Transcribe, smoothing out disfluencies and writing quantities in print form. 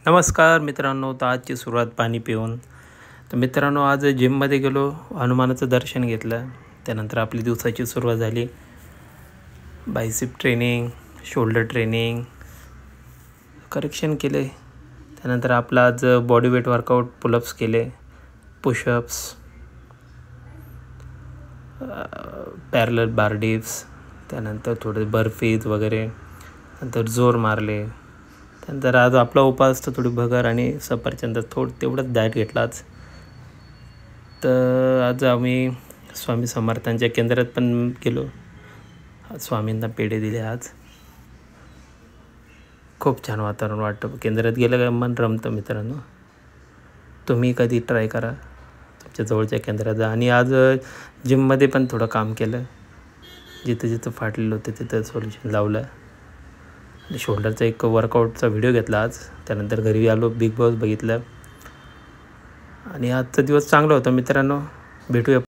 नमस्कार मित्रांनो, तर आजची सुरुवात पाणी पिऊन. तर मित्रांनो, आज जिममध्ये गेलो, हनुमानाचं दर्शन घेतलं. त्यानंतर आपली दिवसाची सुरुवात झाली. Bicep training, shoulder training, correction केले. त्यानंतर आपला आज बॉडी वेट वर्कआउट, पुलअप्स केले, पुशअप्स, पॅरलल बार डिप्स, त्यानंतर थोडे बर्फीज वगैरे, नंतर जोर मारले. त्यानंतर आज आपला उपास तर थोडी भगर आणि सफरचंद तेवढंच डाएट घेतला आज. तर आज आम्ही स्वामी समर्थांच्या केंद्रात पण गेलो. स्वामींना पेढे दिले आज. खूप छान वातावरण वाटतं केंद्रात गेलं का, मन रमतं मित्रांनो. तुम्ही कधी ट्राय करा, तुमच्या जवळच्या केंद्रात जा. आणि आज जिममध्ये पण थोडं काम केलं. जिथं जिथं फाटलेलं होतं तिथं सोल्युशन लावलं. आणि शोल्डरचा एक वर्कआउटचा व्हिडिओ घेतला आज. त्यानंतर घरी आलो, बिग बॉस बघितलं. आणि आजचा दिवस चांगला होता मित्रांनो. भेटूया.